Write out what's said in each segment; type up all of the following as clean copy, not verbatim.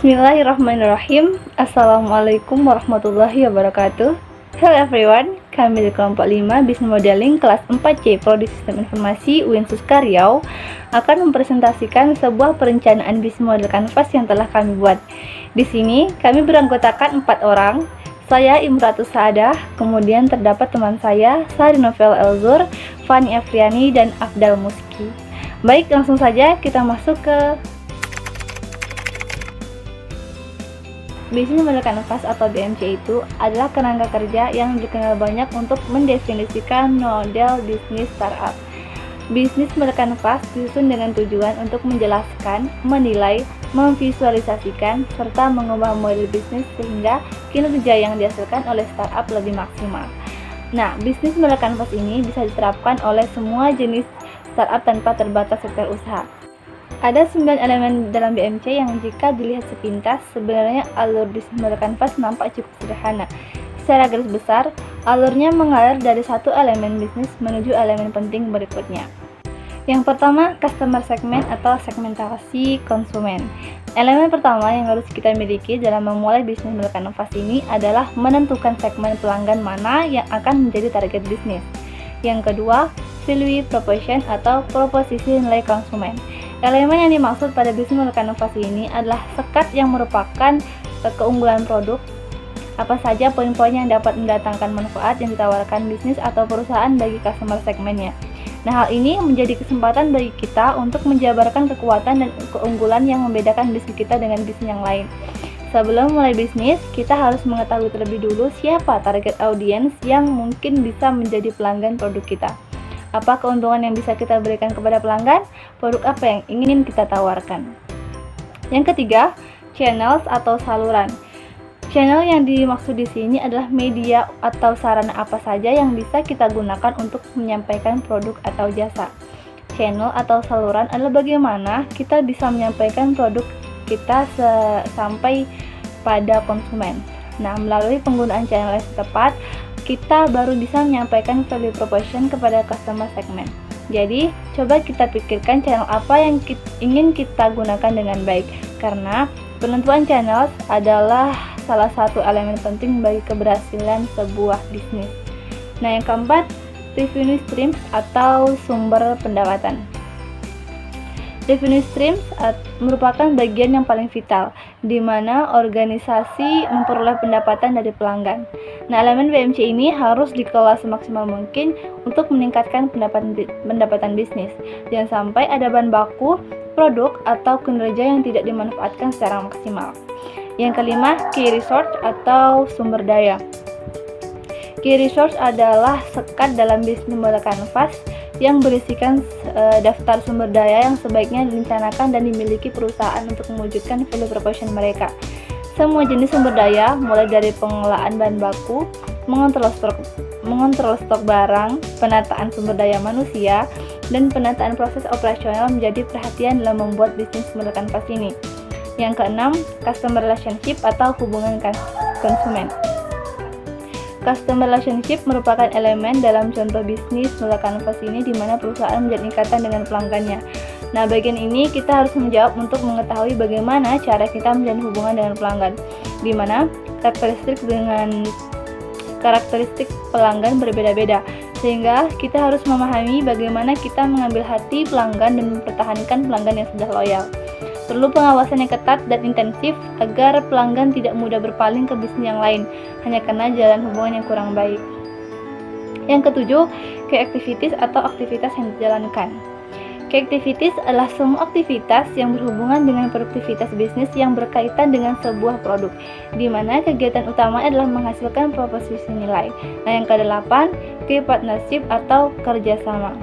Bismillahirrahmanirrahim. Assalamualaikum warahmatullahi wabarakatuh. Hello everyone, kami di kelompok 5 Business Modeling kelas 4C Prodi Sistem Informasi UIN Suska Riau akan mempresentasikan sebuah perencanaan bisnis model kanvas yang telah kami buat. Di sini kami beranggotakan 4 orang. Saya Imratus Saadah, kemudian terdapat teman saya Sari Novel Elzur, Fani Afriani, dan Afdal Muski. Baik, langsung saja kita masuk ke Bisnis Model Kanvas atau BMC. Itu adalah kerangka kerja yang dikenal banyak untuk mendefinisikan model bisnis startup. Bisnis Model Kanvas disusun dengan tujuan untuk menjelaskan, menilai, memvisualisasikan, serta mengubah model bisnis sehingga kinerja yang dihasilkan oleh startup lebih maksimal. Nah, Bisnis Model Kanvas ini bisa diterapkan oleh semua jenis startup tanpa terbatas sektor usaha. Ada 9 elemen dalam BMC yang jika dilihat sepintas, sebenarnya alur bisnis model kanvas nampak cukup sederhana. Secara garis besar, alurnya mengalir dari satu elemen bisnis menuju elemen penting berikutnya. Yang pertama, customer segment atau segmentasi konsumen. Elemen pertama yang harus kita miliki dalam memulai bisnis model kanvas ini adalah menentukan segmen pelanggan mana yang akan menjadi target bisnis. Yang kedua, value proposition atau proposisi nilai konsumen. Elemen yang dimaksud pada bisnis model kanvas ini adalah sekat yang merupakan keunggulan produk, apa saja poin-poin yang dapat mendatangkan manfaat yang ditawarkan bisnis atau perusahaan bagi customer segmennya. Nah, hal ini menjadi kesempatan bagi kita untuk menjabarkan kekuatan dan keunggulan yang membedakan bisnis kita dengan bisnis yang lain. Sebelum mulai bisnis, kita harus mengetahui terlebih dulu siapa target audiens yang mungkin bisa menjadi pelanggan produk kita. Apa keuntungan yang bisa kita berikan kepada pelanggan? Produk apa yang ingin kita tawarkan? Yang ketiga, channels atau saluran. Channel yang dimaksud di sini adalah media atau sarana apa saja yang bisa kita gunakan untuk menyampaikan produk atau jasa. Channel atau saluran adalah bagaimana kita bisa menyampaikan produk kita sampai pada konsumen. Nah, melalui penggunaan channel yang tepat, kita baru bisa menyampaikan value proposition kepada customer segment. Jadi, coba kita pikirkan channel apa yang ingin kita gunakan dengan baik, karena penentuan channel adalah salah satu elemen penting bagi keberhasilan sebuah bisnis. Nah, yang keempat, revenue streams atau sumber pendapatan. Revenue streams merupakan bagian yang paling vital, di mana organisasi memperoleh pendapatan dari pelanggan. Nah, elemen BMC ini harus dikelola semaksimal mungkin untuk meningkatkan pendapatan bisnis. Jangan sampai ada bahan baku, produk, atau kinerja yang tidak dimanfaatkan secara maksimal. Yang kelima, key resource atau sumber daya. Key resource adalah sekat dalam bisnis model kanvas yang berisikan daftar sumber daya yang sebaiknya direncanakan dan dimiliki perusahaan untuk mewujudkan value proposition mereka. Semua jenis sumber daya, mulai dari pengelolaan bahan baku, mengontrol stok barang, penataan sumber daya manusia, dan penataan proses operasional menjadi perhatian dalam membuat bisnis model kanvas ini. Yang keenam, customer relationship atau hubungan konsumen. Customer relationship merupakan elemen dalam contoh bisnis model kanvas ini di mana perusahaan menjalin ikatan dengan pelanggannya. Nah, bagian ini kita harus menjawab untuk mengetahui bagaimana cara kita menjalin hubungan dengan pelanggan, di mana karakteristik pelanggan berbeda-beda, sehingga kita harus memahami bagaimana kita mengambil hati pelanggan dan mempertahankan pelanggan yang sudah loyal. Perlu pengawasan yang ketat dan intensif agar pelanggan tidak mudah berpaling ke bisnis yang lain hanya karena jalan hubungan yang kurang baik. Yang ketujuh, key activities atau aktivitas yang dijalankan. Key activities adalah semua aktivitas yang berhubungan dengan produktivitas bisnis yang berkaitan dengan sebuah produk, di mana kegiatan utama adalah menghasilkan proposisi nilai. Nah, yang kedelapan, key partnership atau kerjasama.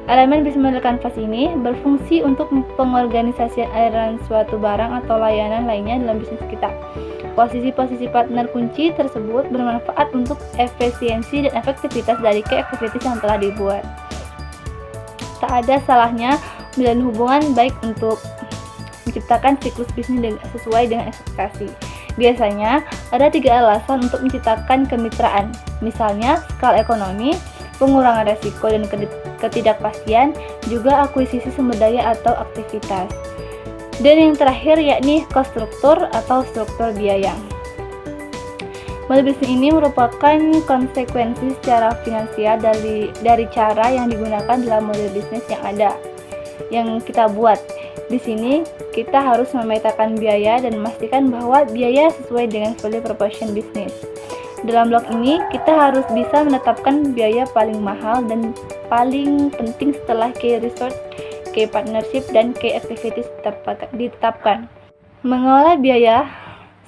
Elemen bisnis model kanvas ini berfungsi untuk pengorganisasian aliran suatu barang atau layanan lainnya dalam bisnis kita. Posisi-posisi partner kunci tersebut bermanfaat untuk efisiensi dan efektivitas dari key activities yang telah dibuat. Tak ada salahnya menjalin hubungan baik untuk menciptakan siklus bisnis sesuai dengan ekspektasi. Biasanya ada 3 alasan untuk menciptakan kemitraan, misalnya skala ekonomi, pengurangan resiko dan ketidakpastian, juga akuisisi sumber daya atau aktivitas. Dan yang terakhir yakni cost struktur atau struktur biaya. Model bisnis ini merupakan konsekuensi secara finansial dari cara yang digunakan dalam model bisnis yang kita buat. Di sini kita harus memetakan biaya dan memastikan bahwa biaya sesuai dengan value proposition bisnis. Dalam blok ini kita harus bisa menetapkan biaya paling mahal dan paling penting setelah key resource, key partnership, dan key activities ditetapkan. Mengelola biaya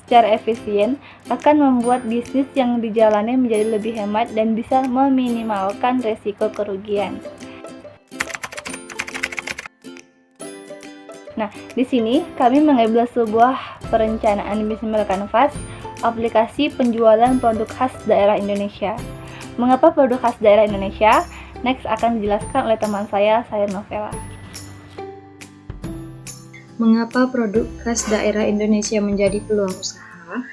secara efisien akan membuat bisnis yang dijalani menjadi lebih hemat dan bisa meminimalkan resiko kerugian. Nah, di sini kami mengambil sebuah perencanaan bisnis melalui Canvas, aplikasi penjualan produk khas daerah Indonesia. Mengapa produk khas daerah Indonesia? Next akan dijelaskan oleh teman saya Novela. Mengapa produk khas daerah Indonesia menjadi peluang usaha?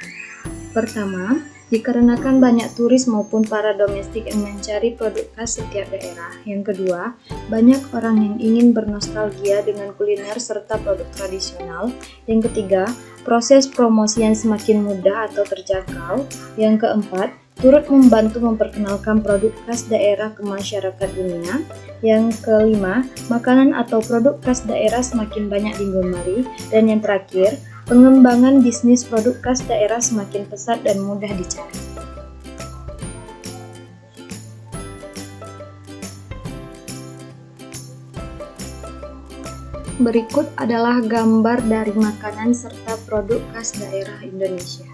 Pertama, dikarenakan banyak turis maupun para domestik yang mencari produk khas setiap daerah. Yang kedua, banyak orang yang ingin bernostalgia dengan kuliner serta produk tradisional. Yang ketiga, proses promosi yang semakin mudah atau terjangkau. Yang keempat, turut membantu memperkenalkan produk khas daerah ke masyarakat dunia. Yang kelima, makanan atau produk khas daerah semakin banyak digemari. Dan yang terakhir, pengembangan bisnis produk khas daerah semakin pesat dan mudah dicari. Berikut adalah gambar dari makanan serta produk khas daerah Indonesia.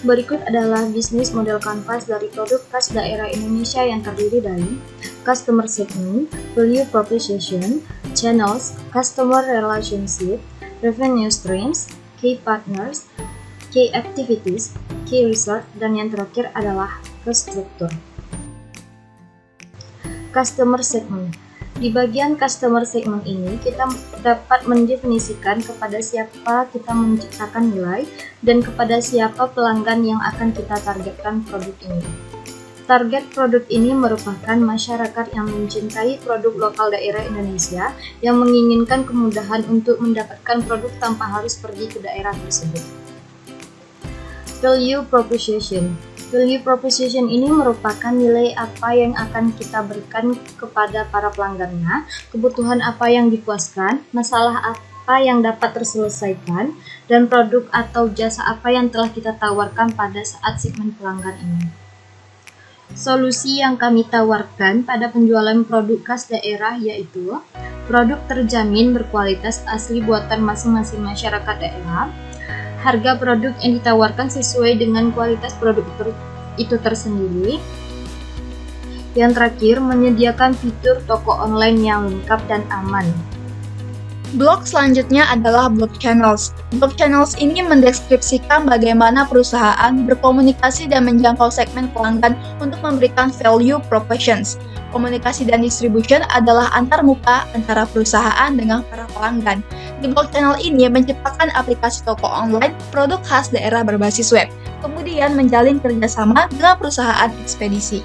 Berikut adalah bisnis model kanvas dari produk khas daerah Indonesia yang terdiri dari customer segment, value proposition, channels, customer relationship, revenue streams, key partners, key activities, key research, dan yang terakhir adalah cost structure. Customer segment. Di bagian customer segment ini, kita dapat mendefinisikan kepada siapa kita menciptakan nilai dan kepada siapa pelanggan yang akan kita targetkan produk ini. Target produk ini merupakan masyarakat yang mencintai produk lokal daerah Indonesia yang menginginkan kemudahan untuk mendapatkan produk tanpa harus pergi ke daerah tersebut. Value proposition. Value proposition ini merupakan nilai apa yang akan kita berikan kepada para pelanggannya, kebutuhan apa yang dipuaskan, masalah apa yang dapat terselesaikan, dan produk atau jasa apa yang telah kita tawarkan pada saat segmen pelanggan ini. Solusi yang kami tawarkan pada penjualan produk khas daerah yaitu produk terjamin berkualitas asli buatan masing-masing masyarakat daerah, harga produk yang ditawarkan sesuai dengan kualitas produk itu tersendiri. Yang terakhir, menyediakan fitur toko online yang lengkap dan aman. Blok selanjutnya adalah blok channels. Blok channels ini mendeskripsikan bagaimana perusahaan berkomunikasi dan menjangkau segmen pelanggan untuk memberikan value propositions. Komunikasi dan distribution adalah antarmuka antara perusahaan dengan para pelanggan. Di blok channel ini menciptakan aplikasi toko online, produk khas daerah berbasis web, kemudian menjalin kerjasama dengan perusahaan ekspedisi.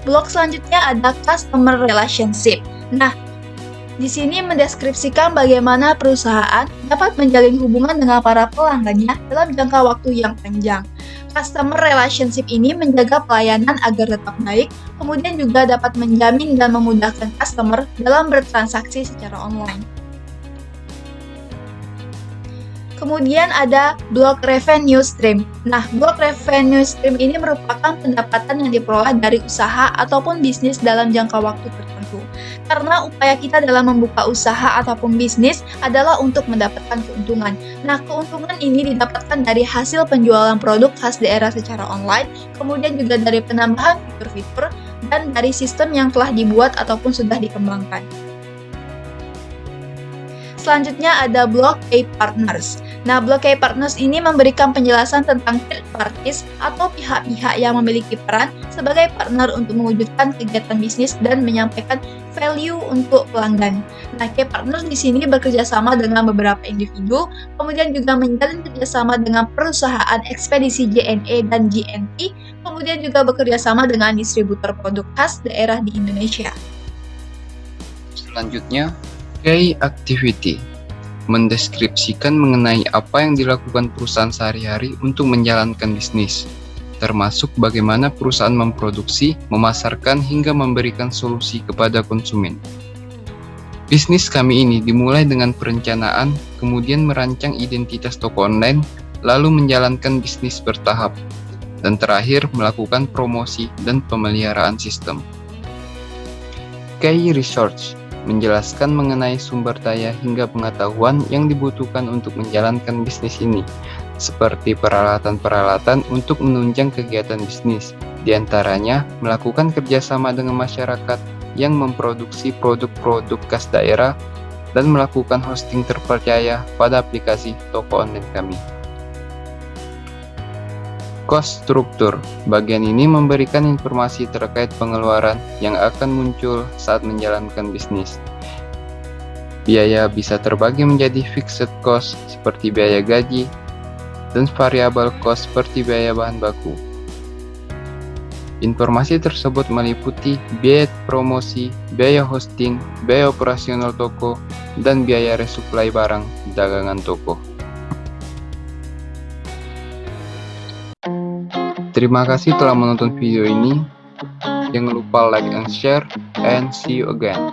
Blok selanjutnya ada customer relationship. Nah, di sini mendeskripsikan bagaimana perusahaan dapat menjalin hubungan dengan para pelanggannya dalam jangka waktu yang panjang. Customer relationship ini menjaga pelayanan agar tetap baik, kemudian juga dapat menjamin dan memudahkan customer dalam bertransaksi secara online. Kemudian ada blok revenue stream. Nah, blok revenue stream ini merupakan pendapatan yang diperoleh dari usaha ataupun bisnis dalam jangka waktu tertentu. Karena upaya kita dalam membuka usaha ataupun bisnis adalah untuk mendapatkan keuntungan. Nah, keuntungan ini didapatkan dari hasil penjualan produk khas daerah secara online, kemudian juga dari penambahan fitur-fitur, dan dari sistem yang telah dibuat ataupun sudah dikembangkan. Selanjutnya ada blok key partners. Nah, blok key partners ini memberikan penjelasan tentang third parties atau pihak-pihak yang memiliki peran sebagai partner untuk mewujudkan kegiatan bisnis dan menyampaikan value untuk pelanggan. Nah, key partners di sini bekerja sama dengan beberapa individu, kemudian juga menjalin kerjasama dengan perusahaan ekspedisi JNE dan GNT, kemudian juga bekerja sama dengan distributor produk khas daerah di Indonesia. Selanjutnya, key activity mendeskripsikan mengenai apa yang dilakukan perusahaan sehari-hari untuk menjalankan bisnis, termasuk bagaimana perusahaan memproduksi, memasarkan, hingga memberikan solusi kepada konsumen. Bisnis kami ini dimulai dengan perencanaan, kemudian merancang identitas toko online, lalu menjalankan bisnis bertahap, dan terakhir melakukan promosi dan pemeliharaan sistem. Key research menjelaskan mengenai sumber daya hingga pengetahuan yang dibutuhkan untuk menjalankan bisnis ini, seperti peralatan-peralatan untuk menunjang kegiatan bisnis, diantaranya melakukan kerjasama dengan masyarakat yang memproduksi produk-produk khas daerah dan melakukan hosting terpercaya pada aplikasi toko online kami. Cost structure. Bagian ini memberikan informasi terkait pengeluaran yang akan muncul saat menjalankan bisnis. Biaya bisa terbagi menjadi fixed cost seperti biaya gaji dan variable cost seperti biaya bahan baku. Informasi tersebut meliputi biaya promosi, biaya hosting, biaya operasional toko, dan biaya resuplai barang dagangan toko. Terima kasih telah menonton video ini. Jangan lupa like and share, and see you again.